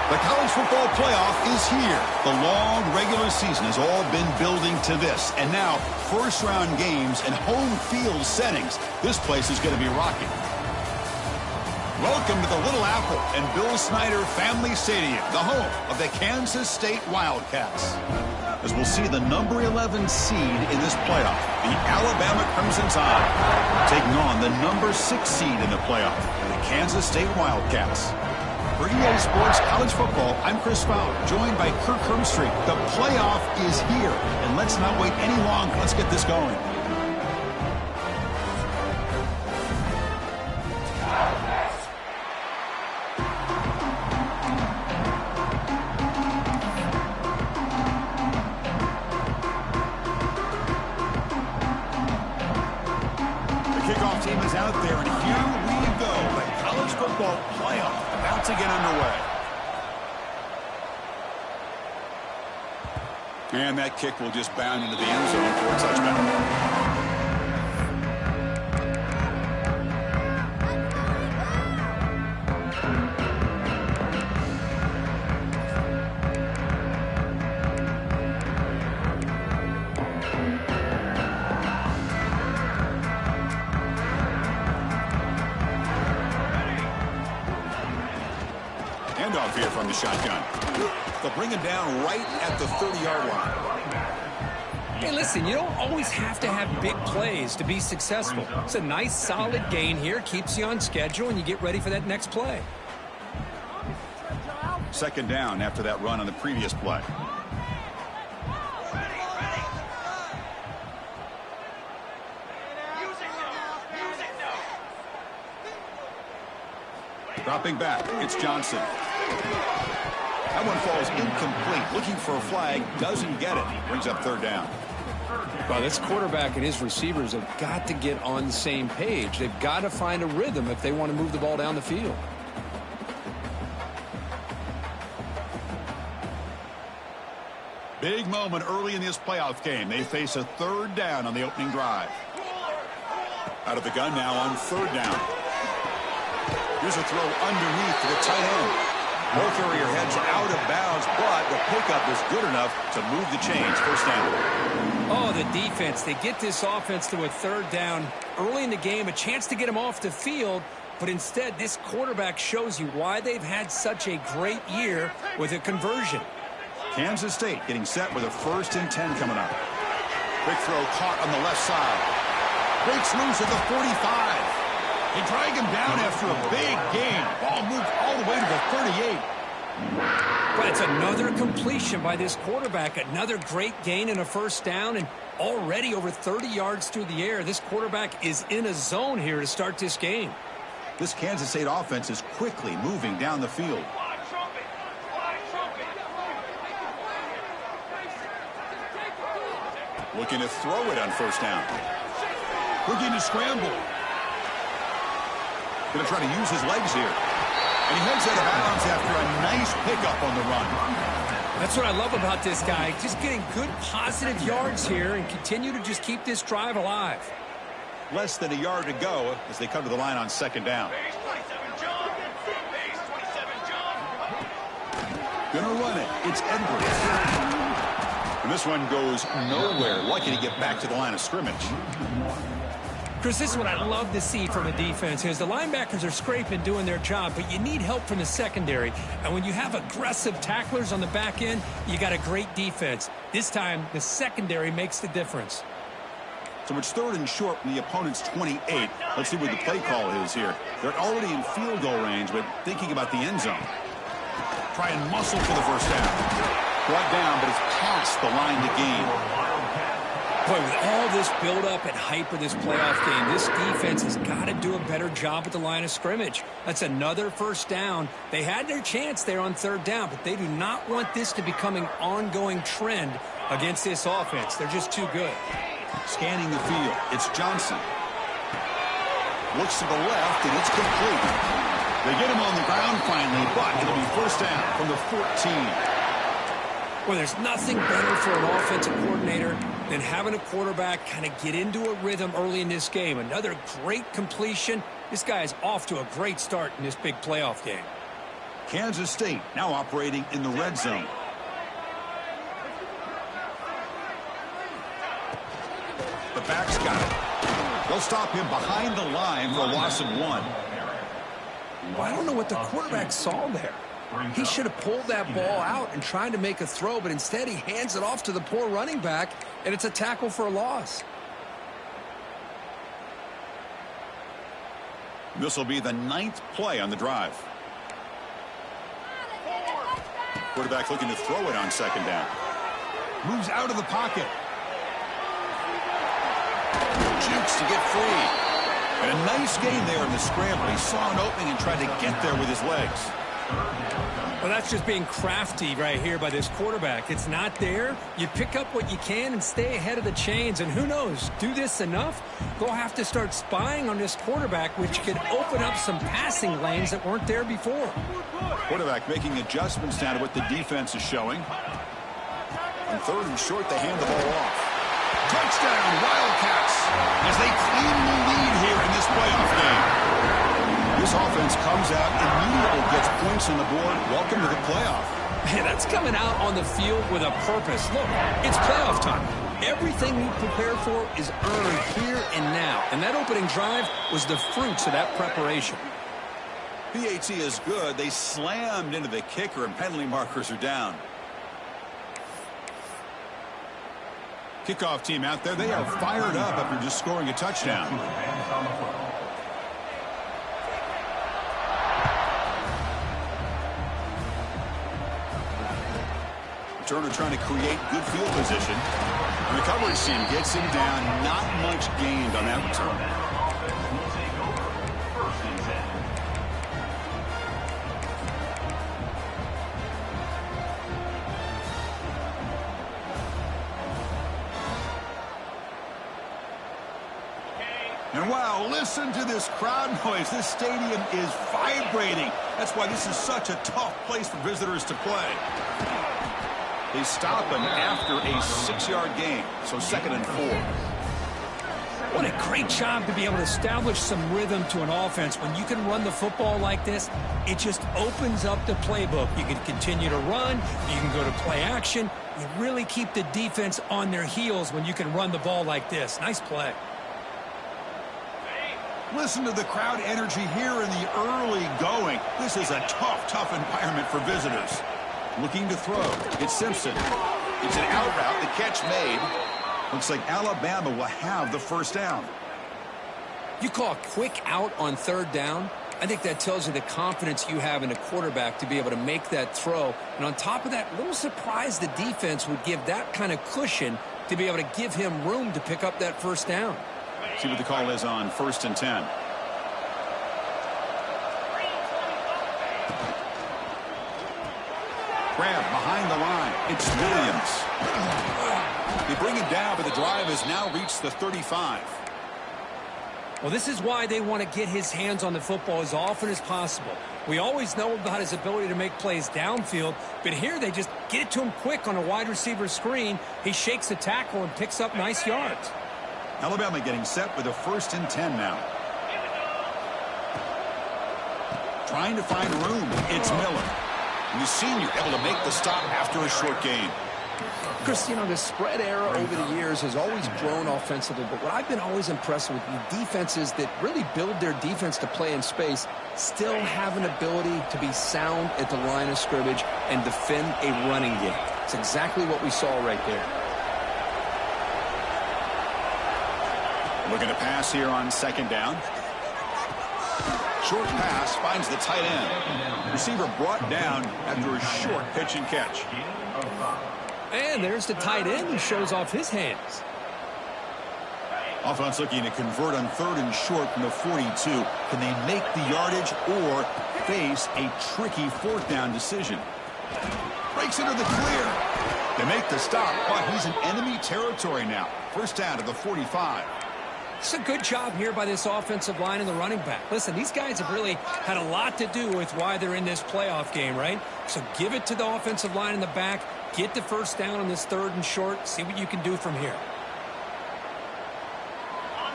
The college football playoff is here. The long regular season has all been building to this. And now, first-round games and home field settings. This place is going to be rocking. Welcome to the Little Apple and Bill Snyder Family Stadium, the home of the Kansas State Wildcats. As we'll see the number 11 seed in this playoff, the Alabama Crimson Tide, taking on the number 6 seed in the playoff, the Kansas State Wildcats. For EA Sports College Football, I'm Chris Fowler, joined by Kirk Hermstreet. The playoff is here, and let's not wait any longer. Let's get this going. The kickoff team is out there, and here we go. The college football playoff about to get underway. And that kick will just bound into the end zone for a touchdown. Handoff here from the shotgun. They'll bring him down right at the 30-yard line. Hey, listen, you don't always have to have big plays to be successful. It's a nice, solid gain here. Keeps you on schedule, and you get ready for that next play. Second down after that run on the previous play. Dropping back, it's Johnson. That one falls incomplete. Looking for a flag, doesn't get it. Brings up third down. Well, this quarterback and his receivers have got to get on the same page. They've got to find a rhythm if they want to move the ball down the field. Big moment early in this playoff game. They face a third down on the opening drive. Out of the gun now on third down. Here's a throw underneath to the tight end. Ball carrier heads out of bounds, but the pickup is good enough to move the chains. First down. Oh, the defense. They get this offense to a third down early in the game, a chance to get them off the field, but instead this quarterback shows you why they've had such a great year with a conversion. Kansas State getting set with a 1st and 10 coming up. Quick throw caught on the left side. Breaks loose at the 45. They drag him down after a big gain. Ball moved all the way to the 38. But it's another completion by this quarterback. Another great gain and a first down, and already over 30 yards through the air. This quarterback is in a zone here to start this game. This Kansas State offense is quickly moving down the field. Looking to throw it on first down. Looking to scramble. Going to try to use his legs here. And he heads out of bounds after a nice pickup on the run. That's what I love about this guy. Just getting good positive yards here and continue to just keep this drive alive. Less than a yard to go as they come to the line on second down. Gonna run it. It's Edwards. And this one goes nowhere. Lucky to get back to the line of scrimmage. Chris, this is what I love to see from a defense is the linebackers are scraping, doing their job, but you need help from the secondary. And when you have aggressive tacklers on the back end, you got a great defense. This time, the secondary makes the difference. So it's 3rd and short from the opponent's 28. Let's see what the play call is here. They're already in field goal range, but thinking about the end zone. Try and muscle for the first down. Brought down, but it's past the line to gain. Boy, with all this build-up and hype of this playoff game, this defense has got to do a better job at the line of scrimmage. That's another first down. They had their chance there on third down, but they do not want this to become an ongoing trend against this offense. They're just too good. Scanning the field, it's Johnson. Looks to the left, and it's complete. They get him on the ground finally, but it'll be first down from the 14. Well, there's nothing better for an offensive coordinator than having a quarterback kind of get into a rhythm early in this game. Another great completion. This guy is off to a great start in this big playoff game. Kansas State now operating in the red zone. The back's got it. They'll stop him behind the line for a loss of 1. Well, I don't know what the quarterback saw there. He should have pulled that ball out and tried to make a throw, but instead he hands it off to the poor running back, and it's a tackle for a loss. This will be the 9th play on the drive. Quarterback looking to throw it on 2nd down. Moves out of the pocket. Jukes to get free. And a nice gain there in the scramble. He saw an opening and tried to get there with his legs. Well, that's just being crafty right here by this quarterback. It's not there. You pick up what you can and stay ahead of the chains. And who knows, do this enough, they'll have to start spying on this quarterback, which could open up some passing lanes that weren't there before. Quarterback making adjustments now to what the defense is showing. On 3rd and short, they hand the ball off. Touchdown, Wildcats, as they cleanly lead here in this playoff game. This offense comes out, immediately gets points on the board. Welcome to the playoff. Man, that's coming out on the field with a purpose. Look, it's playoff time. Everything we prepare for is earned here and now. And that opening drive was the fruits of that preparation. PAT is good. They slammed into the kicker, and penalty markers are down. Kickoff team out there. They are fired up after just scoring a touchdown. Turner trying to create good field position. And the coverage team gets him down. Not much gained on that return. And wow, listen to this crowd noise. This stadium is vibrating. That's why this is such a tough place for visitors to play. They stop him after a 6-yard gain, so 2nd and 4. What a great job to be able to establish some rhythm to an offense. When you can run the football like this, it just opens up the playbook. You can continue to run. You can go to play action. You really keep the defense on their heels when you can run the ball like this. Nice play. Listen to the crowd energy here in the early going. This is a tough environment for visitors. Looking to throw. It's Simpson. It's an out route. The catch made. Looks like Alabama will have the 1st down. You call a quick out on 3rd down. I think that tells you the confidence you have in a quarterback to be able to make that throw. And on top of that, a little surprised the defense would give that kind of cushion to be able to give him room to pick up that 1st down. See what the call is on 1st and 10. Grab behind the line. It's Williams. They bring him down, but the drive has now reached the 35. Well, this is why they want to get his hands on the football as often as possible. We always know about his ability to make plays downfield, but here they just get it to him quick on a wide receiver screen. He shakes the tackle and picks up nice yards. Alabama getting set with a 1st and 10 now. Trying to find room. It's Miller. And the senior able to make the stop after a short gain. Chris, you know, the spread era over the years has always grown offensively, but what I've been always impressed with defenses that really build their defense to play in space still have an ability to be sound at the line of scrimmage and defend a running game. It's exactly what we saw right there. Looking to pass here on 2nd down. Short pass finds the tight end. Receiver brought down after a short pitch and catch. And there's the tight end who shows off his hands. Offense looking to convert on 3rd and short from the 42. Can they make the yardage or face a tricky 4th down decision? Breaks into the clear. They make the stop, but he's in enemy territory now. 1st down to the 45. It's a good job here by this offensive line and the running back. Listen, these guys have really had a lot to do with why they're in this playoff game, right? So give it to the offensive line in the back. Get the 1st down on this 3rd and short. See what you can do from here.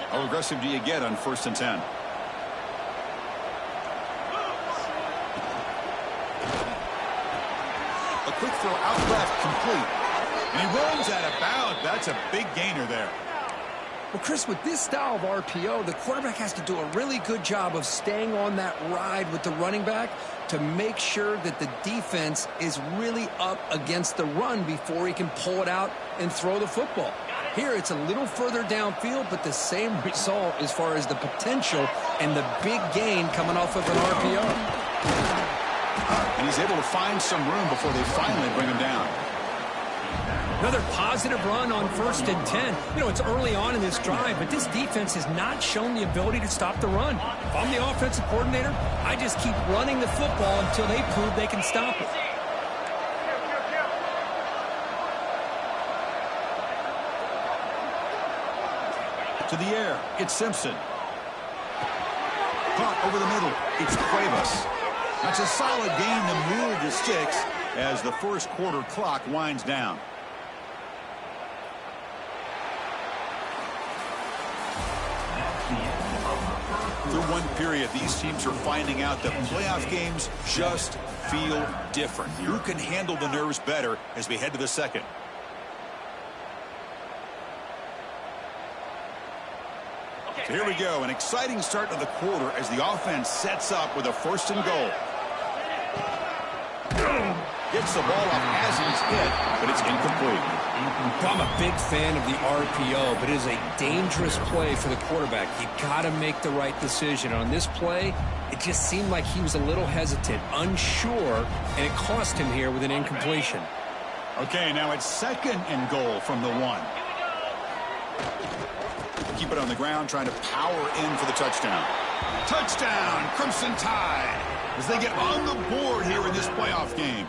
How aggressive do you get on 1st and 10? A quick throw out left, complete. And he runs out of bounds. That's a big gainer there. Well, Chris, with this style of RPO, the quarterback has to do a really good job of staying on that ride with the running back to make sure that the defense is really up against the run before he can pull it out and throw the football. Here, it's a little further downfield, but the same result as far as the potential and the big gain coming off of an RPO. And he's able to find some room before they finally bring him down. Another positive run on 1st and 10. You know, it's early on in this drive, but this defense has not shown the ability to stop the run. If I'm the offensive coordinator, I just keep running the football until they prove they can stop it. To the air, it's Simpson. Caught over the middle, it's Cuevas. That's a solid gain to move the sticks as the first quarter clock winds down. Through one period, these teams are finding out that playoff games just feel different. Who can handle the nerves better as we head to the second? So here we go, an exciting start to the quarter as the offense sets up with a 1st and goal. Gets the ball off as he's hit, but it's incomplete. I'm a big fan of the RPO, but it is a dangerous play for the quarterback. You got to make the right decision. On this play, it just seemed like he was a little hesitant, unsure, and it cost him here with an incompletion. Okay, now it's 2nd and goal from the 1. Keep it on the ground, trying to power in for the touchdown. Touchdown, Crimson Tide, as they get on the board here in this playoff game.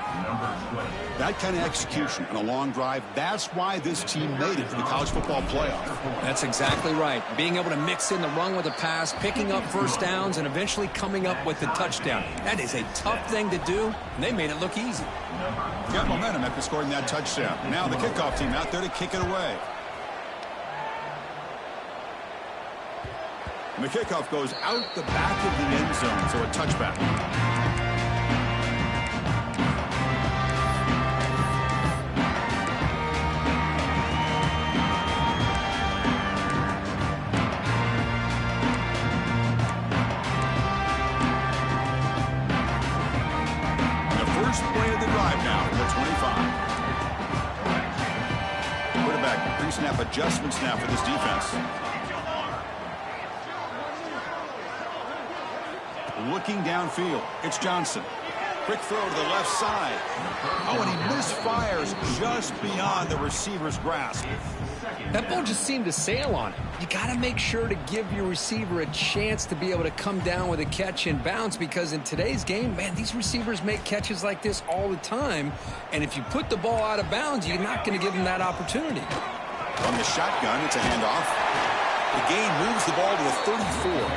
That kind of execution on a long drive, that's why this team made it to the college football playoff. That's exactly right. Being able to mix in the run with a pass, picking up 1st downs, and eventually coming up with the touchdown. That is a tough thing to do, and they made it look easy. Got momentum after scoring that touchdown. Now the kickoff team out there to kick it away. And the kickoff goes out the back of the end zone, so a touchback. And the first play of the drive now at the 25. Quarterback pre-snap adjustments now for this defense. Looking downfield, it's Johnson. Quick throw to the left side. Oh, and he misfires just beyond the receiver's grasp. That ball just seemed to sail on it. You got to make sure to give your receiver a chance to be able to come down with a catch and bounce, because in today's game, man, these receivers make catches like this all the time. And if you put the ball out of bounds, you're not going to give them that opportunity. From the shotgun, it's a handoff. The gain moves the ball to the 34.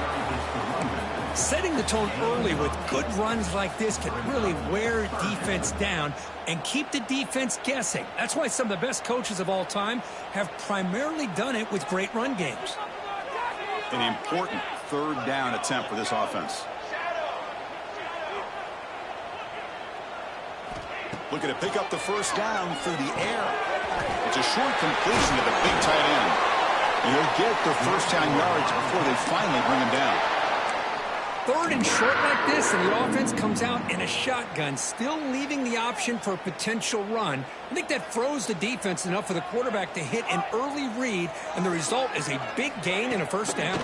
Setting the tone early with good runs like this can really wear defense down and keep the defense guessing. That's why some of the best coaches of all time have primarily done it with great run games. An important 3rd down attempt for this offense. Looking to pick up the 1st down through the air. It's a short completion to the big tight end. And he'll get the 1st down yards before they finally bring him down. 3rd and short like this, and the offense comes out in a shotgun, still leaving the option for a potential run. I think that froze the defense enough for the quarterback to hit an early read, and the result is a big gain and a 1st down.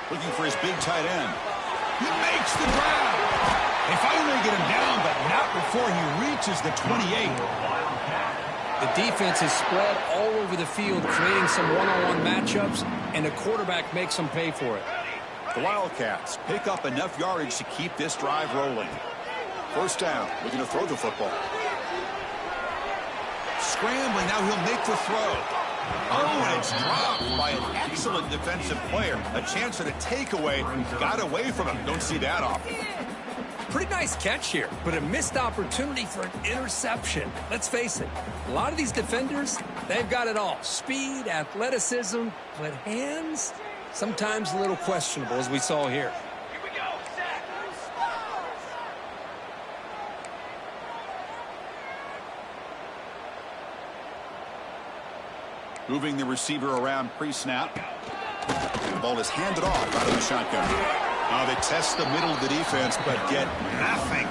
Looking for his big tight end. He makes the grab. They finally get him down, but not before he reaches the 28. The defense is spread all over the field, creating some one-on-one matchups, and the quarterback makes them pay for it. The Wildcats pick up enough yardage to keep this drive rolling. 1st down, looking to throw the football. Scrambling, now he'll make the throw. Oh, and it's dropped by an excellent defensive player. A chance at a takeaway, got away from him. Don't see that often. Pretty nice catch here, but a missed opportunity for an interception. Let's face it, a lot of these defenders, they've got it all. Speed, athleticism, but hands, sometimes a little questionable, as we saw here. Moving the receiver around pre-snap. The ball is handed off out of the shotgun. They test the middle of the defense, but get nothing.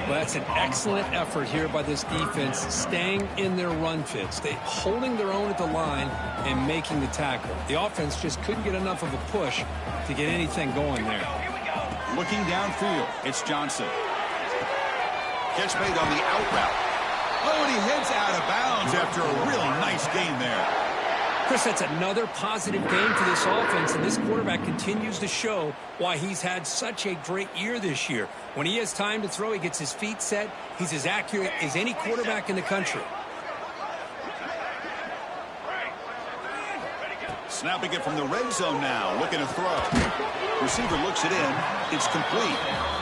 Well, that's an excellent effort here by this defense, staying in their run fits. They holding their own at the line and making the tackle. The offense just couldn't get enough of a push to get anything going there. Looking downfield, it's Johnson. Catch made on the out route. Oh, and he heads out of bounds after a really nice gain there. Chris, that's another positive game for this offense, and this quarterback continues to show why he's had such a great year this year. When he has time to throw, he gets his feet set. He's as accurate as any quarterback in the country. Snapping it from the red zone now, looking to throw. Receiver looks it in. It's complete.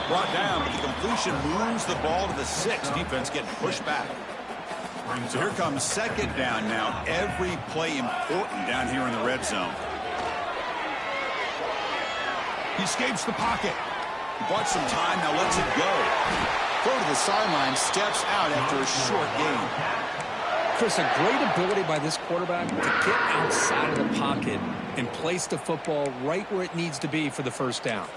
Brought down, but the completion moves the ball to the 6. Defense getting pushed back. So here comes second down now. Every play important down here in the red zone. He escapes the pocket. Bought some time, now lets it go. Throw to the sideline, steps out after a short gain. Chris, a great ability by this quarterback to get outside of the pocket and place the football right where it needs to be for the first down.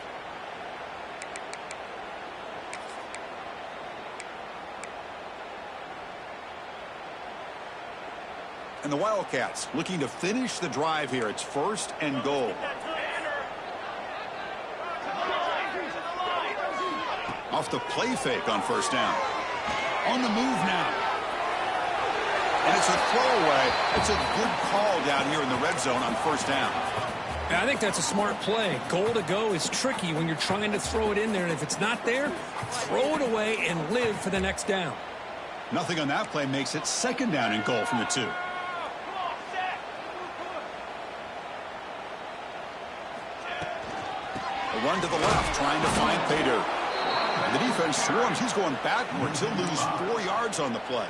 And the Wildcats looking to finish the drive here. It's 1st and goal. Off the play fake on 1st down. On the move now. And it's a throwaway. It's a good call down here in the red zone on 1st down. I think that's a smart play. Goal to go is tricky when you're trying to throw it in there. And if it's not there, throw it away and live for the next down. Nothing on that play makes it 2nd down and goal from the 2. A run to the left, trying to find Pater. The defense swarms. He's going backwards. He'll lose 4 yards on the play.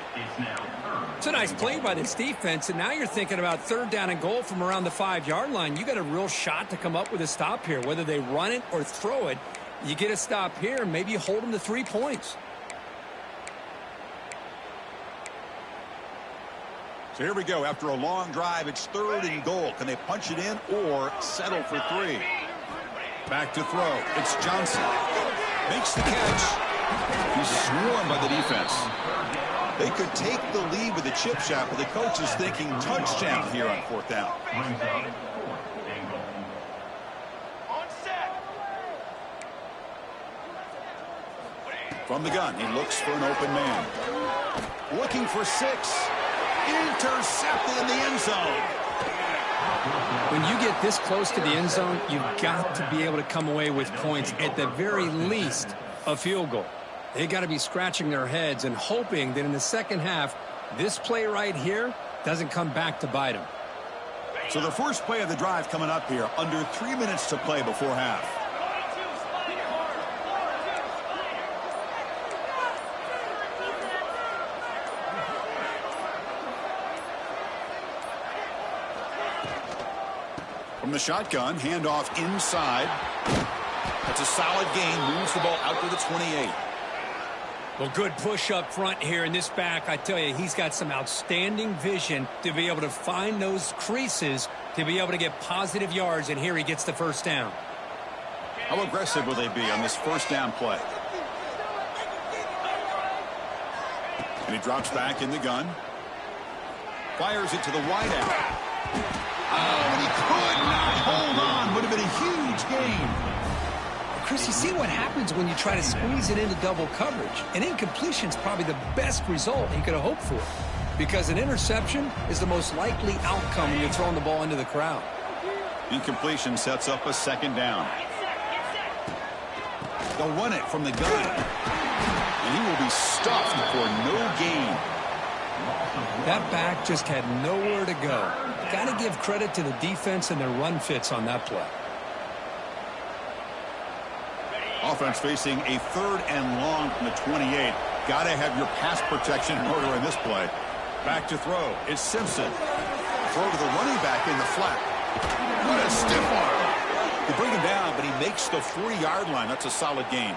It's a nice play by this defense, and now you're thinking about 3rd down and goal from around the 5-yard line. You got a real shot to come up with a stop here. Whether they run it or throw it, you get a stop here, and maybe you hold them to 3 points. So here we go. After a long drive, it's 3rd and goal. Can they punch it in or settle for 3? Back to throw. It's Johnson. Makes the catch. He's swarmed by the defense. They could take the lead with a chip shot, but the coach is thinking touchdown here on 4th down. From the gun, he looks for an open man. Looking for 6. Intercepted in the end zone. When you get this close to the end zone, you've got to be able to come away with points, at the very least a field goal. They got to be scratching their heads and hoping that in the second half, this play right here doesn't come back to bite them. So the first play of the drive coming up here, under 3 minutes to play before half. From the shotgun, handoff inside. That's a solid gain. Moves the ball out to the 28. Well, good push up front here in this back. I tell you, he's got some outstanding vision to be able to find those creases to be able to get positive yards, and here he gets the 1st down. How aggressive will they be on this 1st down play? And he drops back in the gun. Fires it to the wide out. Oh, and he could not hold on. Would have been a huge gain. Chris, you see what happens when you try to squeeze it into double coverage. An incompletion is probably the best result you could have hoped for, because an interception is the most likely outcome when you're throwing the ball into the crowd. Incompletion sets up a 2nd down. They'll run it from the gun. And he will be stuffed for no gain. That back just had nowhere to go. Got to give credit to the defense and their run fits on that play. Offense facing a 3rd and long from the 28. Got to have your pass protection in order in this play. Back to throw. It's Simpson. Throw to the running back in the flat. What a stiff arm. They bring him down, but he makes the 40-yard line. That's a solid gain.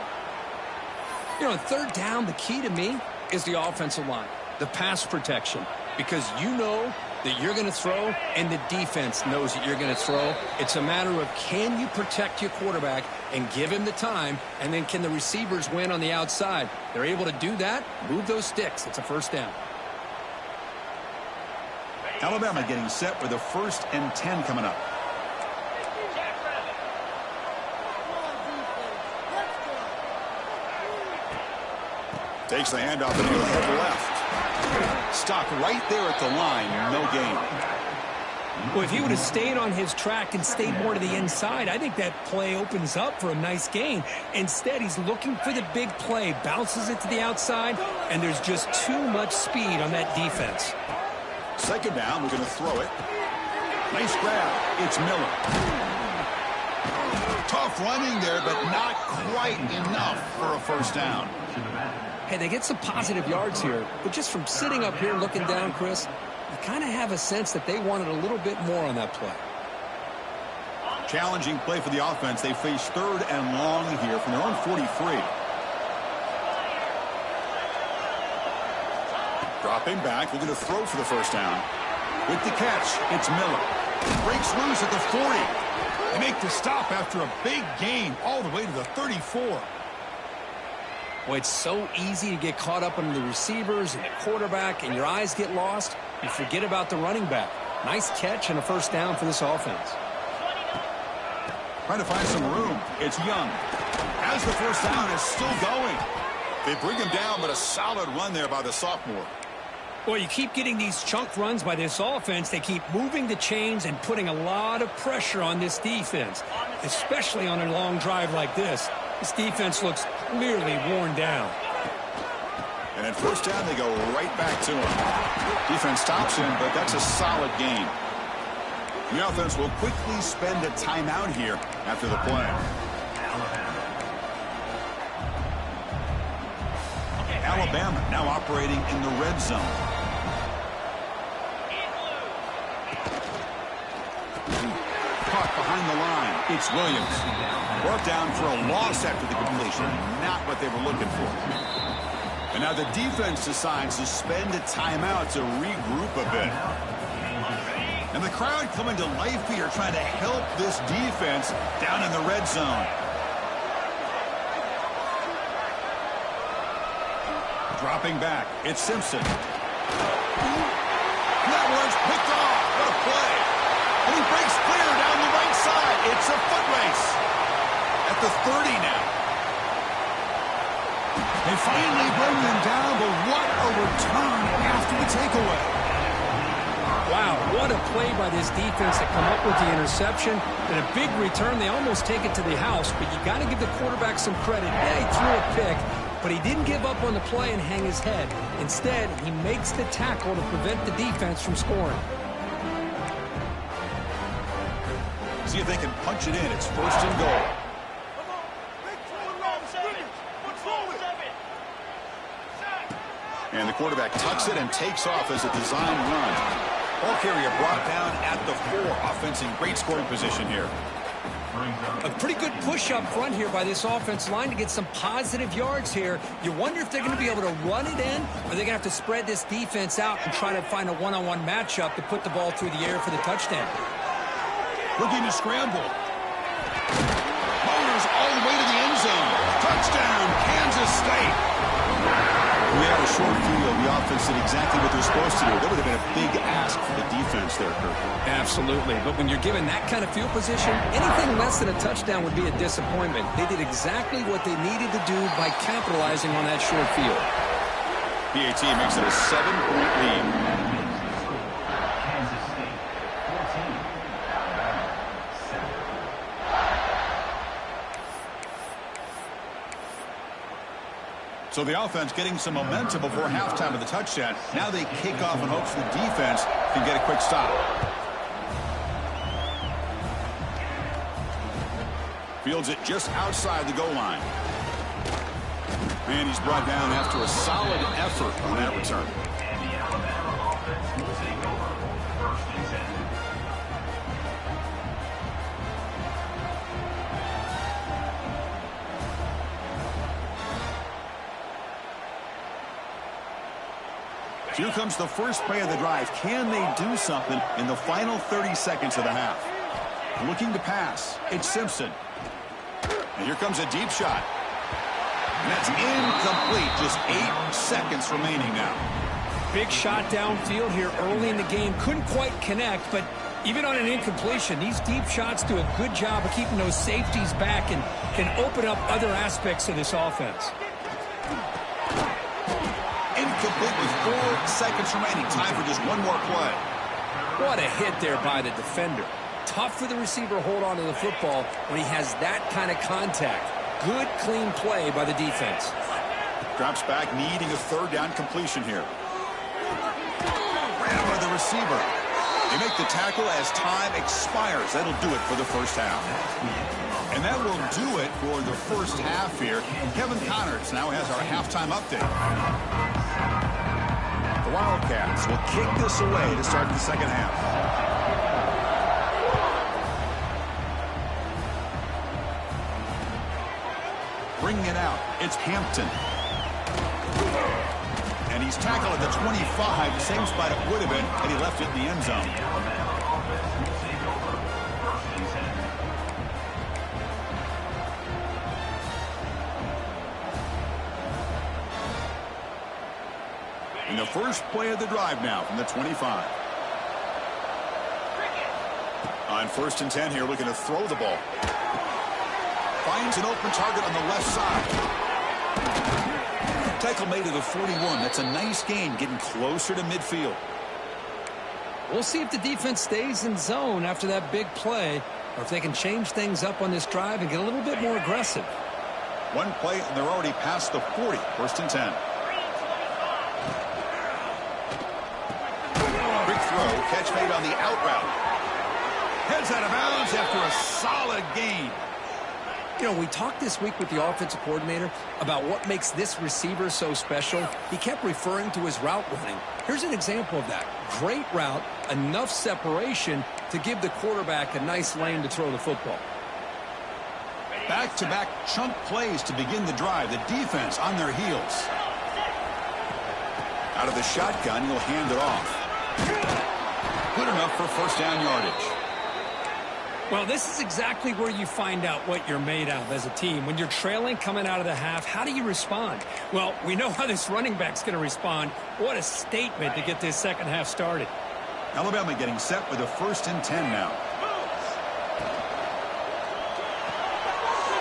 You know, on 3rd down, the key to me is the offensive line, the pass protection, because you know that you're going to throw, and the defense knows that you're going to throw. It's a matter of, can you protect your quarterback and give him the time, and then can the receivers win on the outside? They're able to do that, move those sticks. It's a first down. Alabama getting set with a 1st and 10 coming up. Takes the handoff and he'll head left. Stopped right there at the line. No gain. Well, if he would have stayed on his track and stayed more to the inside, I think that play opens up for a nice gain. Instead, he's looking for the big play, bounces it to the outside, and there's just too much speed on that defense. 2nd down, we're going to throw it. Nice grab. It's Miller. Tough running there, but not quite enough for a first down. Hey, they get some positive yards here, but just from sitting up here looking down, Chris, you kind of have a sense that they wanted a little bit more on that play. Challenging play for the offense. They face 3rd and long here from their own 43. Dropping back, looking to throw for the first down. With the catch, it's Miller. Breaks loose at the 40. They make the stop after a big gain all the way to the 34. Boy, it's so easy to get caught up on the receivers and the quarterback, and your eyes get lost. You forget about the running back. Nice catch and a first down for this offense. Trying to find some room. It's Young. As the first down is still going. They bring him down, but a solid run there by the sophomore. Well, you keep getting these chunk runs by this offense. They keep moving the chains and putting a lot of pressure on this defense, especially on a long drive like this. This defense looks clearly worn down. And at first down, they go right back to him. Defense stops him, but that's a solid gain. The offense will quickly spend a timeout here after the play. Alabama now operating in the red zone. Caught behind the line. It's Williams. Brought down for a loss after the completion. Not what they were looking for. And now the defense decides to spend a timeout to regroup a bit. And the crowd coming to life here trying to help this defense down in the red zone. Dropping back. It's Simpson. That one's picked off. What a play. And he breaks clear down the right side. It's a foot race. At the 30 now. They finally bring them down, but what a return after the takeaway. Wow, what a play by this defense to come up with the interception. And a big return. They almost take it to the house, but you got to give the quarterback some credit. Yeah, he threw a pick, but he didn't give up on the play and hang his head. Instead, he makes the tackle to prevent the defense from scoring. See if they can punch it in. It's 1st and goal. And the quarterback tucks it and takes off as a design run. Ball carrier brought down at the 4. Offense in great scoring position here. A pretty good push up front here by this offense line to get some positive yards here. You wonder if they're going to be able to run it in, or they're going to have to spread this defense out and try to find a one-on-one matchup to put the ball through the air for the touchdown. Looking to scramble. Motors all the way to the end zone. Touchdown, Kansas State. We had a short field. The offense did exactly what they're supposed to do. That would have been a big ask for the defense there, Kirk. Absolutely. But when you're given that kind of field position, anything less than a touchdown would be a disappointment. They did exactly what they needed to do by capitalizing on that short field. PAT makes it a 7-point lead. So the offense getting some momentum before halftime of the touchdown. Now they kick off in hopes the defense can get a quick stop. Fields it just outside the goal line. And he's brought down after a solid effort on that return. Here comes the first play of the drive. Can they do something in the final 30 seconds of the half? Looking to pass. It's Simpson. And here comes a deep shot. And that's incomplete. Just 8 seconds remaining now. Big shot downfield here early in the game. Couldn't quite connect, but even on an incompletion, these deep shots do a good job of keeping those safeties back and can open up other aspects of this offense. Incomplete with 4 seconds remaining. Time for just one more play. What a hit there by the defender. Tough for the receiver to hold on to the football when he has that kind of contact. Good, clean play by the defense. Drops back, needing a third down completion here. Ran over the receiver. They make the tackle as time expires. That'll do it for the first half. And that will do it for the first half here. Kevin Connors now has our halftime update. The Wildcats will kick this away to start the second half. Bringing it out, it's Hampton. And he's tackled at the 25, the same spot it would have been had he left it in the end zone. And the first play of the drive now from the 25. On 1st and 10 here, looking to throw the ball. Finds an open target on the left side. Tackle made to the 41. That's a nice gain, getting closer to midfield. We'll see if the defense stays in zone after that big play, or if they can change things up on this drive and get a little bit more aggressive. One play, and they're already past the 40. 1st and 10. Quick throw, catch made on the out route. Heads out of bounds after a solid gain. You know, we talked this week with the offensive coordinator about what makes this receiver so special. He kept referring to his route running. Here's an example of that. Great route, enough separation to give the quarterback a nice lane to throw the football. Back-to-back chunk plays to begin the drive. The defense on their heels. Out of the shotgun, he'll hand it off. Good enough for first down yardage. Well, this is exactly where you find out what you're made of as a team. When you're trailing coming out of the half, how do you respond? Well, we know how this running back's going to respond. What a statement to get this second half started. Alabama getting set with a 1st and 10 now.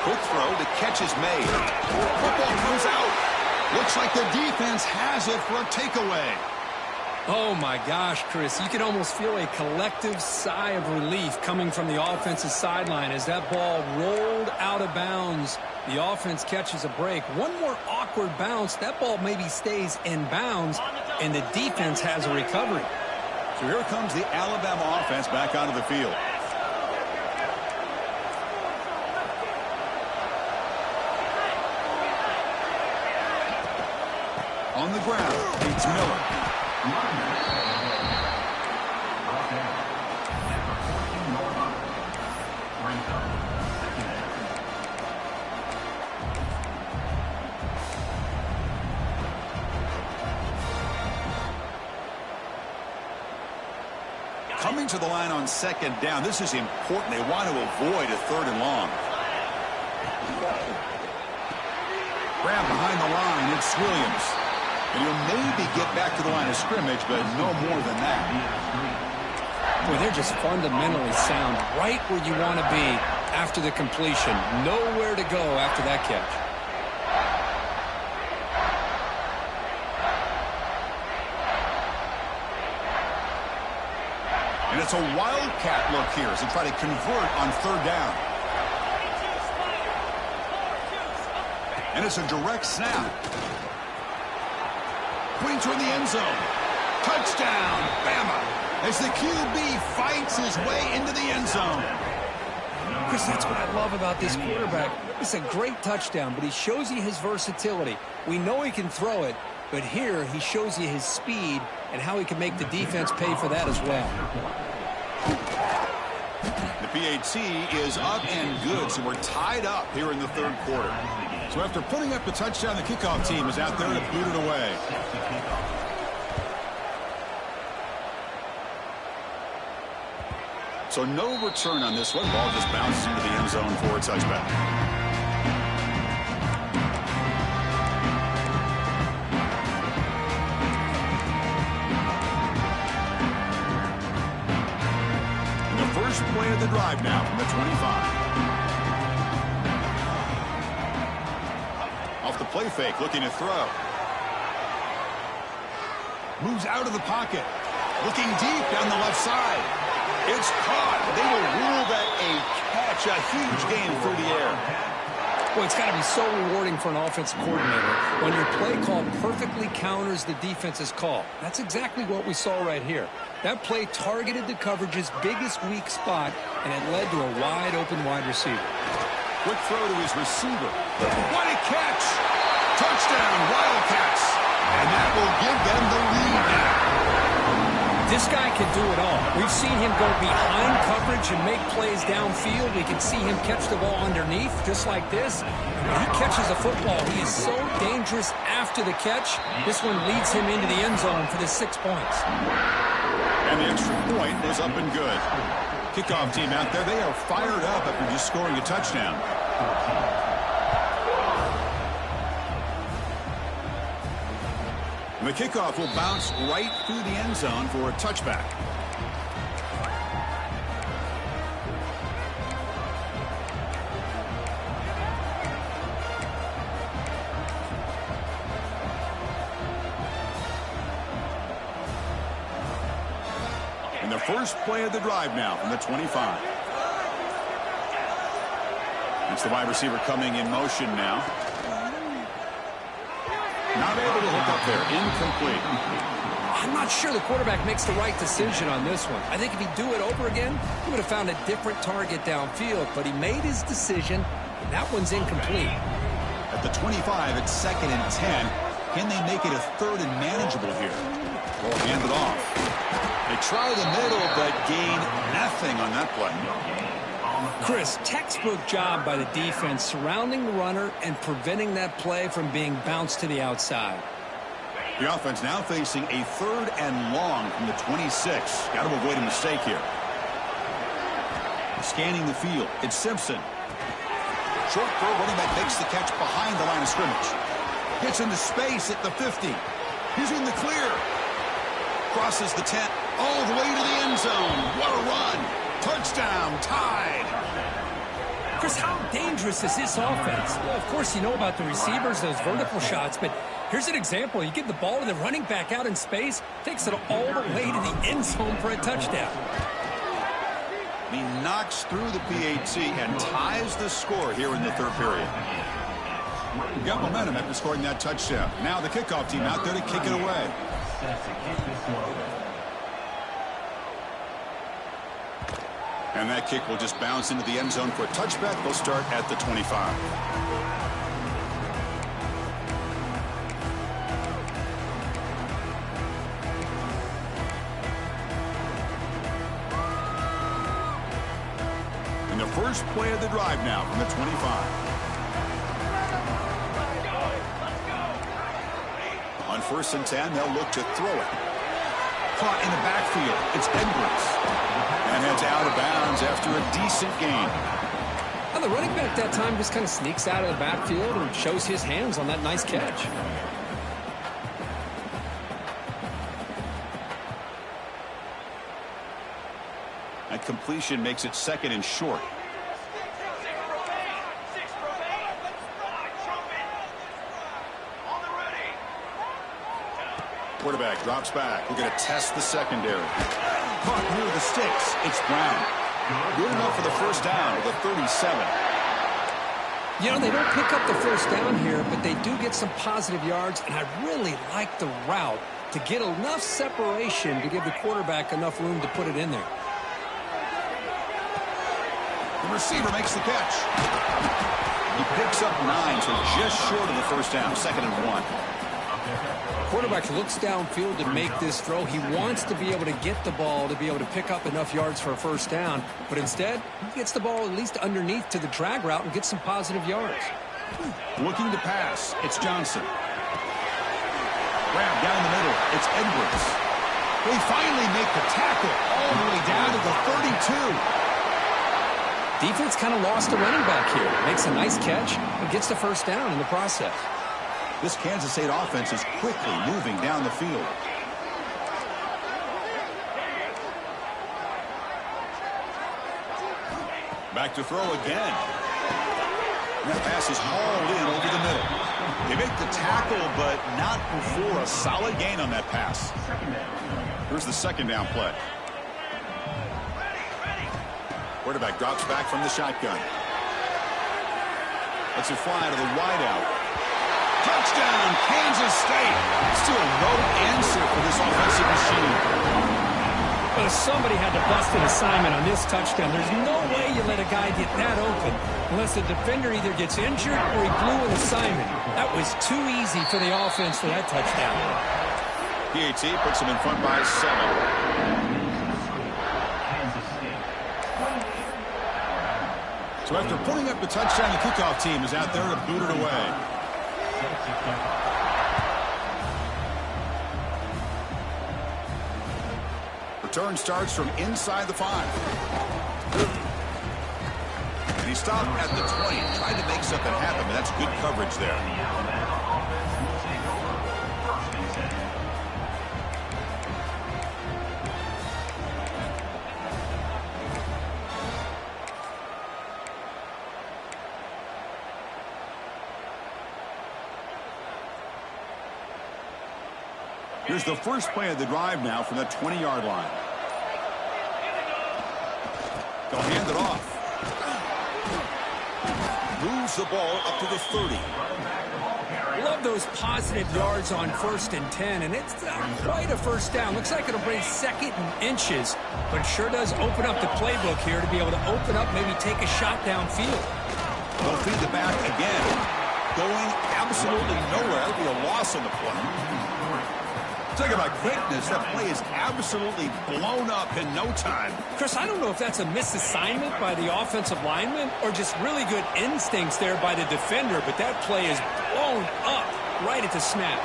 Quick throw, the catch is made. Football comes out. Looks like the defense has it for a takeaway. Oh, my gosh, Chris. You can almost feel a collective sigh of relief coming from the offensive sideline as that ball rolled out of bounds. The offense catches a break. One more awkward bounce. That ball maybe stays in bounds, and the defense has a recovery. So here comes the Alabama offense back onto the field. On the ground, it's Miller. Coming to the line on 2nd down, this is important. They want to avoid a 3rd and long. Grab behind the line, it's Williams. And he'll maybe get back to the line of scrimmage, but no more than that. Boy, they're just fundamentally sound, right where you want to be after the completion. Nowhere to go after that catch. And it's a wildcat look here as they try to convert on 3rd down. And it's a direct snap. Putting toward the end zone. Touchdown, Bama, as the QB fights his way into the end zone. Chris, that's what I love about this quarterback. It's a great touchdown, but he shows you his versatility. We know he can throw it, but here he shows you his speed and how he can make the defense pay for that as well. The PAT is up and good, so we're tied up here in the 3rd quarter. So after putting up the touchdown, the kickoff team is out there to boot it away. So no return on this one. Ball just bounces into the end zone for a touchback. And the first play of the drive now from the 25. Off the play fake, looking to throw. Moves out of the pocket. Looking deep down the left side. It's caught. They will rule that a catch. A huge gain through the air. Well, it's got to be so rewarding for an offensive coordinator when your play call perfectly counters the defense's call. That's exactly what we saw right here. That play targeted the coverage's biggest weak spot, and it led to a wide-open wide receiver. Quick throw to his receiver. What a catch! Touchdown, Wildcats! And that will give them the lead now. This guy can do it all. We've seen him go behind coverage and make plays downfield. We can see him catch the ball underneath, just like this. When he catches a football, he is so dangerous after the catch. This one leads him into the end zone for the 6 points. And the extra point was up and good. Kickoff team out there, they are fired up after just scoring a touchdown. The kickoff will bounce right through the end zone for a touchback. And the first play of the drive now from the 25. It's the wide receiver coming in motion now. Not able to hook up there. Incomplete. I'm not sure the quarterback makes the right decision on this one. I think if he'd do it over again, he would have found a different target downfield. But he made his decision, and that one's incomplete. At the 25, it's 2nd and 10. Can they make it a 3rd and manageable here? Ball handed off. They try the middle, but gain nothing on that play. Chris, textbook job by the defense surrounding the runner and preventing that play from being bounced to the outside. The offense now facing a 3rd and long from the 26. Got to avoid a mistake here. Scanning the field. It's Simpson. Short throw, running back makes the catch behind the line of scrimmage. Gets into space at the 50. He's in the clear. Crosses the 10. All the way to the end zone. What a run. Touchdown, tied. Chris, how dangerous is this offense? Well, of course, you know about the receivers, those vertical shots, but here's an example. You give the ball to the running back out in space, takes it all the way to the end zone for a touchdown. He knocks through the PAT and ties the score here in the 3rd period. Got momentum after scoring that touchdown. Now the kickoff team out there to kick it away. And that kick will just bounce into the end zone for a touchback. They'll start at the 25. And the first play of the drive now from the 25. On 1st and 10, they'll look to throw it. Caught in the backfield. It's Edwards. And heads out of bounds after a decent gain. And the running back that time just kind of sneaks out of the backfield and shows his hands on that nice catch. That completion makes it 2nd and short. Quarterback drops back. We're going to test the secondary. Caught near the sticks. It's Brown. Good enough for the first down with a 37. You know, they don't pick up the first down here, but they do get some positive yards, and I really like the route to get enough separation to give the quarterback enough room to put it in there. The receiver makes the catch. He picks up 9, so just short of the first down. 2nd and 1. Quarterback looks downfield to make this throw. He wants to be able to get the ball to be able to pick up enough yards for a first down, but instead he gets the ball at least underneath to the drag route and gets some positive yards. Looking to pass. It's Johnson. Grab down the middle. It's Edwards. They finally make the tackle all the way down to the 32. Defense kind of lost a running back here. Makes a nice catch and gets the first down in the process. This Kansas State offense is quickly moving down the field. Back to throw again. And that pass is hauled in over the middle. They make the tackle, but not before a solid gain on that pass. Here's the second down play. Quarterback drops back from the shotgun. Lets it fly to the wideout. Touchdown, Kansas State. Still no answer for this offensive machine. But if somebody had to bust an assignment on this touchdown, there's no way you let a guy get that open unless the defender either gets injured or he blew an assignment. That was too easy for the offense for that touchdown. PAT puts them in front by 7. So after putting up the touchdown, the kickoff team is out there to boot it away. Return starts from inside the 5. And he stopped at the 20. Tried to make something happen, but that's good coverage there. Here's the first play of the drive now from the 20-yard line. They'll hand it off. Moves the ball up to the 30. Love those positive yards on 1st and 10, and it's not quite a first down. Looks like it'll bring 2nd and inches, but sure does open up the playbook here to be able to open up, maybe take a shot downfield. They'll feed the back again. Going absolutely nowhere. That'll be a loss on the play. Talk about quickness. That play is absolutely blown up in no time. Chris, I don't know if that's a misassignment by the offensive lineman or just really good instincts there by the defender, but that play is blown up right at the snap.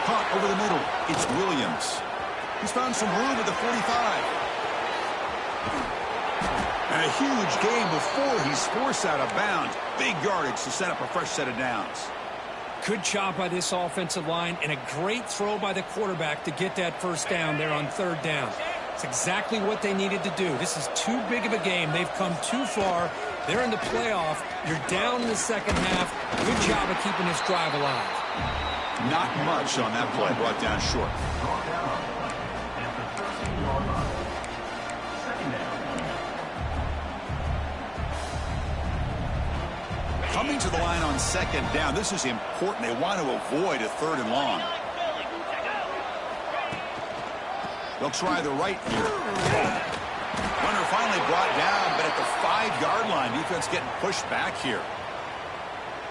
Caught over the middle. It's Williams. He's found some room at the 45. And a huge gain before he's forced out of bounds. Big yardage to set up a fresh set of downs. Good job by this offensive line and a great throw by the quarterback to get that first down there on 3rd down. It's exactly what they needed to do. This is too big of a game. They've come too far. They're in the playoff. You're down in the second half. Good job of keeping this drive alive. Not much on that play. Brought down short. Coming to the line on 2nd down. This is important. They want to avoid a 3rd and long. They'll try the right here. Runner finally brought down, but at the 5-yard line, defense getting pushed back here.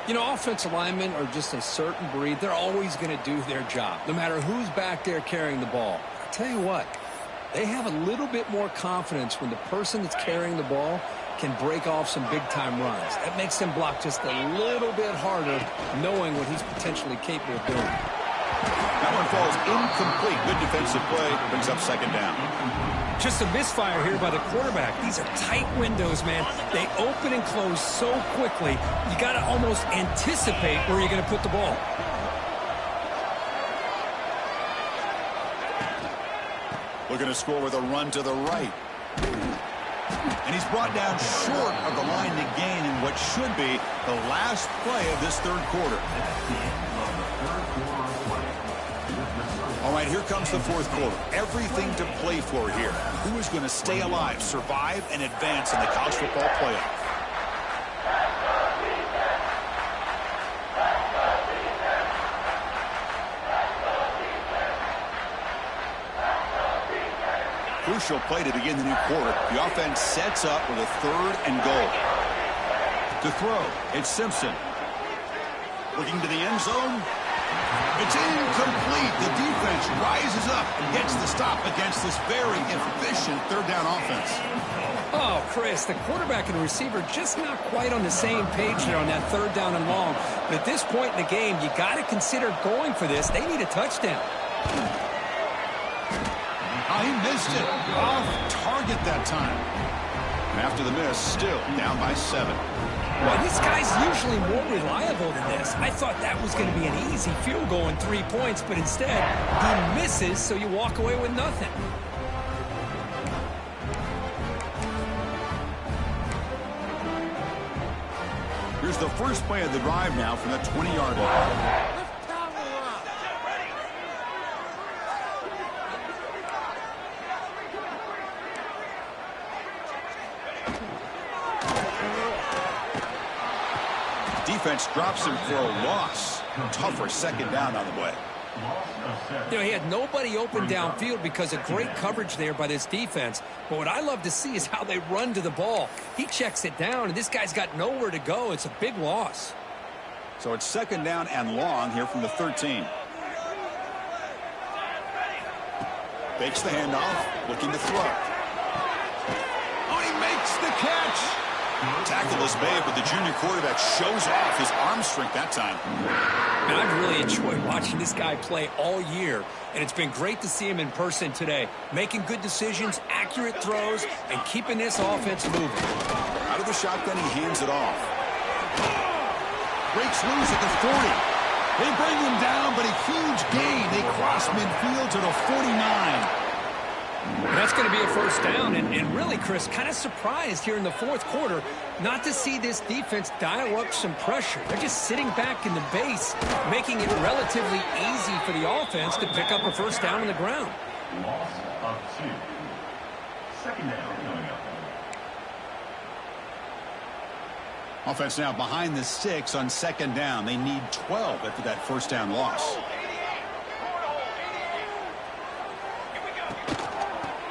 You know, offensive linemen are just a certain breed. They're always going to do their job, no matter who's back there carrying the ball. I'll tell you what, they have a little bit more confidence when the person that's carrying the ball can break off some big-time runs. That makes them block just a little bit harder, knowing what he's potentially capable of doing. That one falls incomplete. Good defensive play. Brings up 2nd down. Just a misfire here by the quarterback. These are tight windows, man. They open and close so quickly, you got to almost anticipate where you're going to put the ball. Looking to score with a run to the right. And he's brought down short of the line to gain in what should be the last play of this 3rd quarter. All right, here comes the 4th quarter. Everything to play for here. Who is going to stay alive, survive, and advance in the college football playoff? Crucial play to begin the new quarter. The offense sets up with a 3rd and goal. To throw, it's Simpson. Looking to the end zone. It's incomplete. The defense rises up and gets the stop against this very efficient third down offense. Oh, Chris, the quarterback and the receiver just not quite on the same page there on that third down and long. But at this point in the game, you got to consider going for this. They need a touchdown. Oh, he missed it. Off target that time. And after the miss, still down by 7. Well, this guy's usually more reliable than this. I thought that was going to be an easy field goal and 3 points, but instead, he misses, so you walk away with nothing. Here's the first play of the drive now from the 20-yard line. Defense drops him for a loss. Tougher second down on the way. You know, he had nobody open downfield because of great coverage there by this defense. But what I love to see is how they run to the ball. He checks it down, and this guy's got nowhere to go. It's a big loss. So it's second down and long here from the 13. Fakes the handoff, looking to throw. Oh, he makes the catch. Tackle is made, but the junior quarterback shows off his arm strength that time. And I've really enjoyed watching this guy play all year, and it's been great to see him in person today, making good decisions, accurate throws, and keeping this offense moving. Out of the shotgun, he hands it off. Breaks loose at the 40. They bring him down, but a huge gain. They cross midfield to the 49. That's going to be a first down, and really, Chris, kind of surprised here in the fourth quarter not to see this defense dial up some pressure. They're just sitting back in the base, making it relatively easy for the offense to pick up a first down on the ground. Loss of 2. Second down coming up. Offense now behind the 6 on second down. They need 12 after that first down loss.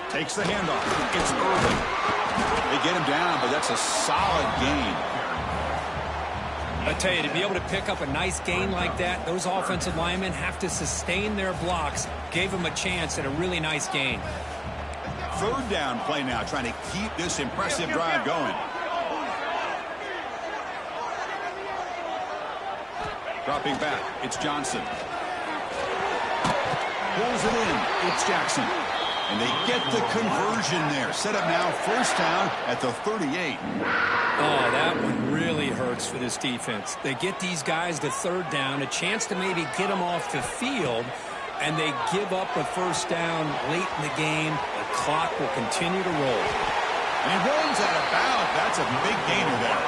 Takes the handoff. It's early. They get him down, but that's a solid gain. I tell you, to be able to pick up a nice gain like that, those offensive linemen have to sustain their blocks. Gave them a chance at a really nice gain. Third down play now, trying to keep this impressive drive going. Dropping back, it's Johnson. Pulls it in, it's Jackson. And they get the conversion there. Set up now, first down at the 38. Oh, that one really hurts for this defense. They get these guys to third down, a chance to maybe get them off the field, and they give up a first down late in the game. The clock will continue to roll. And he runs out of bounds. That's a big gainer there.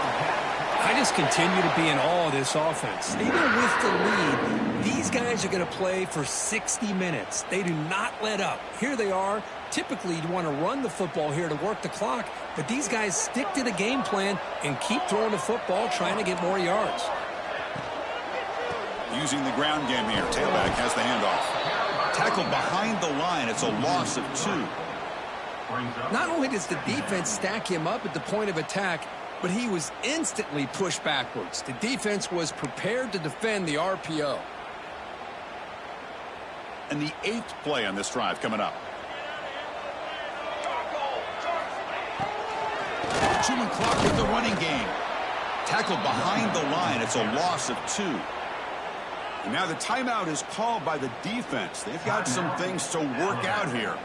I just continue to be in awe of this offense. Even with the lead, these guys are going to play for 60 minutes. They do not let up. Here they are. Typically, you want to run the football here to work the clock, but these guys stick to the game plan and keep throwing the football, trying to get more yards. Using the ground game here. Tailback has the handoff. Tackled behind the line. It's a loss of 2. Not only does the defense stack him up at the point of attack, but he was instantly pushed backwards. The defense was prepared to defend the RPO. And the 8th play on this drive coming up. Chewing clock with the running game. Tackled behind the line. It's a loss of 2. And now the timeout is called by the defense. They've got some things to work out here.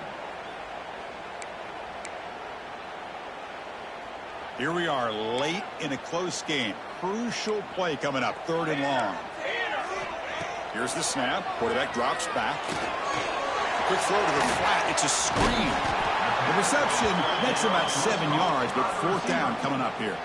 Here we are late in a close game. Crucial play coming up, third and long. Here's the snap. Quarterback drops back. Quick throw to the flat. It's a screen. The reception makes about 7 yards, but fourth down coming up here.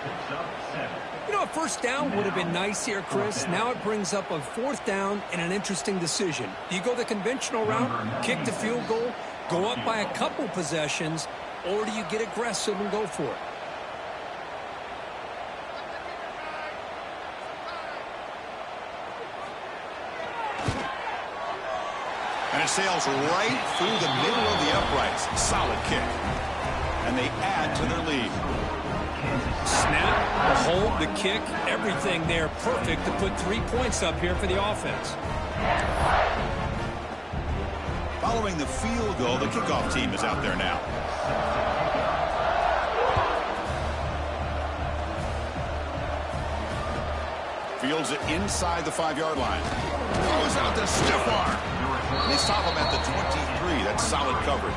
You know, a first down would have been nice here, Chris. Now it brings up a fourth down and an interesting decision. Do you go the conventional route, kick the field goal, go up by a couple possessions, or do you get aggressive and go for it? And it sails right through the middle of the uprights. Solid kick. And they add to their lead. Snap, a hold, The kick, everything there perfect to put 3 points up here for the offense. Following the field goal, the kickoff team is out there now. Fields it inside the 5-yard line. Throws out the stiff arm. They stop him at the 23. That's solid coverage.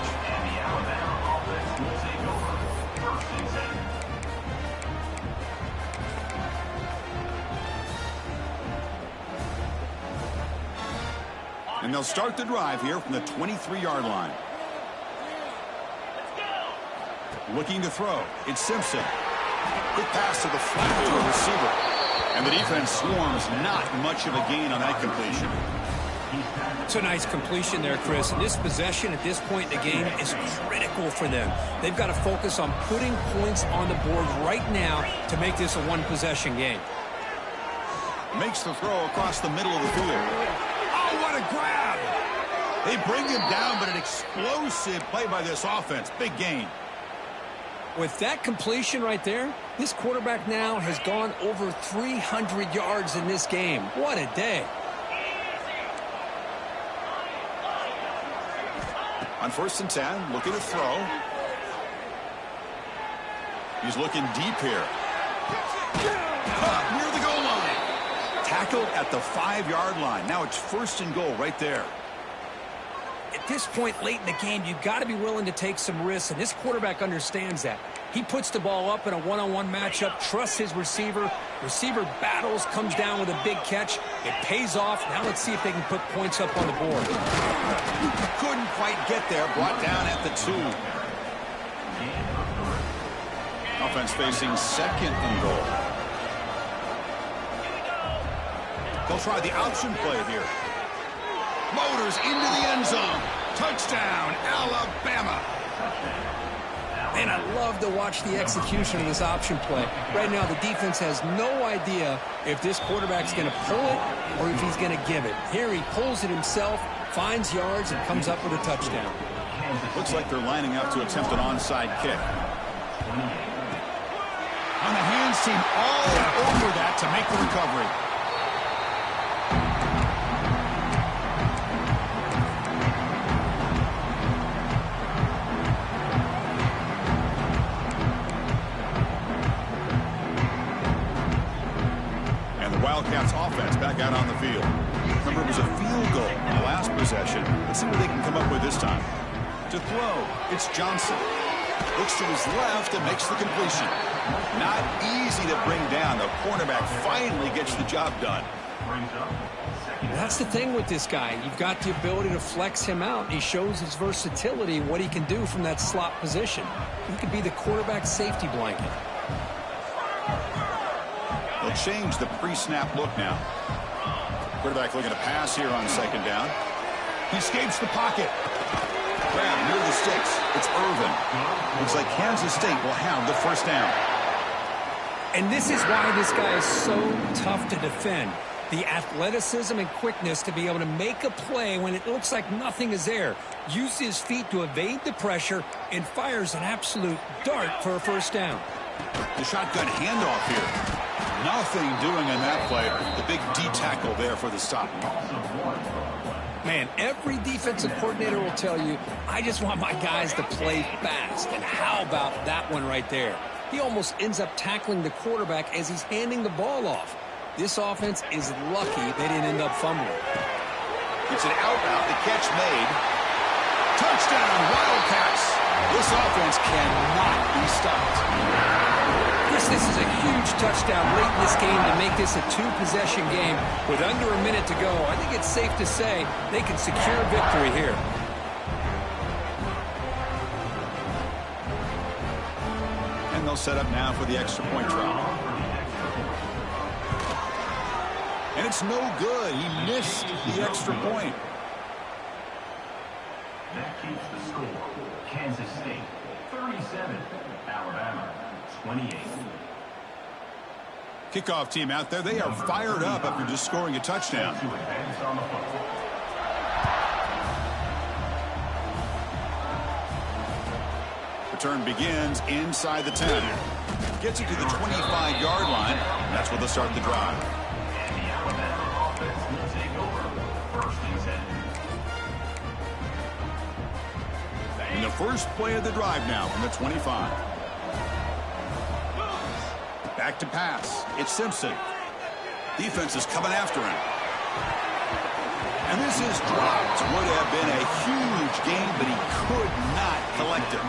And they'll start the drive here from the 23-yard line. Looking to throw. It's Simpson. Quick pass to the flat to the receiver. And the defense swarms, not much of a gain on that completion. It's a nice completion there, Chris. And this possession at this point in the game is critical for them. They've got to focus on putting points on the board right now to make this a one-possession game. Makes the throw across the middle of the field. Oh, what a grab! They bring him down, but an explosive play by this offense. Big gain. With that completion right there, this quarterback now has gone over 300 yards in this game. What a day. On 1st and 10, looking to throw. He's looking deep here. Caught near the goal line. Tackled at the 5-yard line. Now it's 1st and goal right there. At this point late in the game, you've got to be willing to take some risks, and this quarterback understands that. He puts the ball up in a one-on-one matchup, trusts his receiver. Receiver battles, comes down with a big catch. It pays off. Now let's see if they can put points up on the board. Couldn't quite get there. Brought down at the 2. Offense facing 2nd and goal. They'll try the option play here. Motors into the end zone. Touchdown, Alabama. And I love to watch the execution of this option play. Right now, the defense has no idea if this quarterback's going to pull it or if he's going to give it. Here he pulls it himself, finds yards, and comes up with a touchdown. Looks like they're lining up to attempt an onside kick. On the hands team, all over that to make the recovery. Wildcats offense back out on the field. Remember, it was a field goal in the last possession. Let's see what they can come up with this time. To throw, it's Johnson. Looks to his left and makes the completion. Not easy to bring down. The cornerback finally gets the job done. That's the thing with this guy. You've got the ability to flex him out. He shows his versatility, what he can do from that slot position. He could be the quarterback safety blanket. They'll change the pre-snap look now. Quarterback looking to pass here on 2nd down. He escapes the pocket. Grab near the sticks. It's Irvin. Looks like Kansas State will have the 1st down. And this is why this guy is so tough to defend. The athleticism and quickness to be able to make a play when it looks like nothing is there. Uses his feet to evade the pressure and fires an absolute dart for a 1st down. The shotgun handoff here. Nothing doing on that play. The big D tackle there for the stop. Man, every defensive coordinator will tell you, I just want my guys to play fast. And how about that one right there? He almost ends up tackling the quarterback as he's handing the ball off. This offense is lucky they didn't end up fumbling. It's an out route. The catch made. Touchdown, Wildcats. This offense cannot be stopped. This is a huge touchdown late in this game to make this a 2-possession game with under a minute to go. I think it's safe to say they can secure victory here. And they'll set up now for the extra point try. And it's no good. He missed the extra point. That keeps the score. Kansas State 37, Alabama 28. Kickoff team out there. They are fired up after just scoring a touchdown. return begins inside the 10. Gets it to the 25-yard line. That's where they'll start the drive. And the Alabama offense will take over. First and 10. And the first play of the drive now from the 25. Back to pass. It's Simpson. Defense is coming after him. And this is dropped. Would have been a huge gain, but he could not collect it.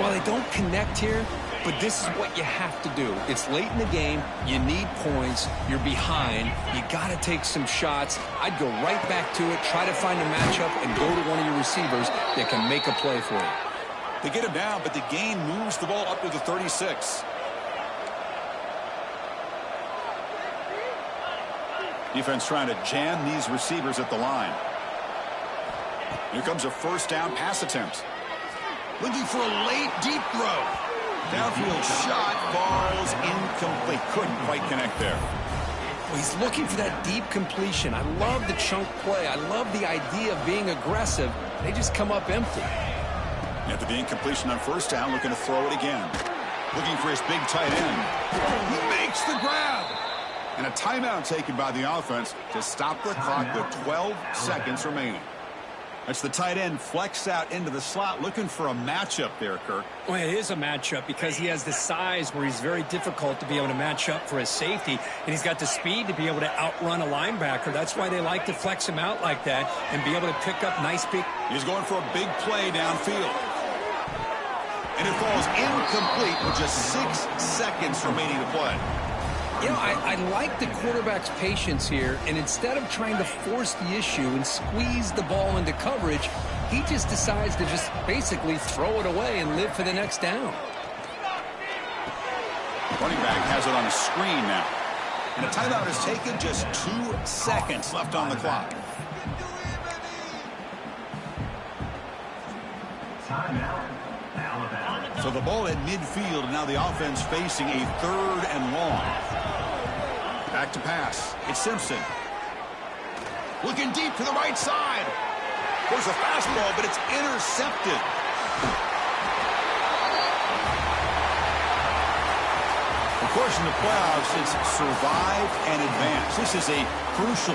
Well, they don't connect here, but this is what you have to do. It's late in the game. You need points. You're behind. You got to take some shots. I'd go right back to it, try to find a matchup, and go to one of your receivers that can make a play for you. They get him down, but the gain moves the ball up to the 36. Defense trying to jam these receivers at the line. Here comes a first down pass attempt. Looking for a late deep throw. Downfield shot falls incomplete. Couldn't quite connect there. Well, he's looking for that deep completion. I love the chunk play. I love the idea of being aggressive. They just come up empty. After the incompletion on first down, looking to throw it again. Looking for his big tight end. He makes the grab. And a timeout taken by the offense to stop the clock with 12 seconds remaining. That's the tight end flexed out into the slot, looking for a matchup there, Kirk. Well, it is a matchup because he has the size where he's very difficult to be able to match up for his safety, and he's got the speed to be able to outrun a linebacker. That's why they like to flex him out like that and be able to pick up nice big. He's going for a big play downfield. And it falls incomplete with just 6 seconds remaining to play. You know, I like the quarterback's patience here, and instead of trying to force the issue and squeeze the ball into coverage, he just decides to just basically throw it away and live for the next down. Running back has it on the screen now. And a timeout is taken, just 2 seconds left on the clock. Timeout. Alabama. So the ball at midfield, and now the offense facing a 3rd and long. Back to pass. It's Simpson. Looking deep to the right side. There's a fastball, but it's intercepted. Of course, in the playoffs, it's survive and advance. This is a crucial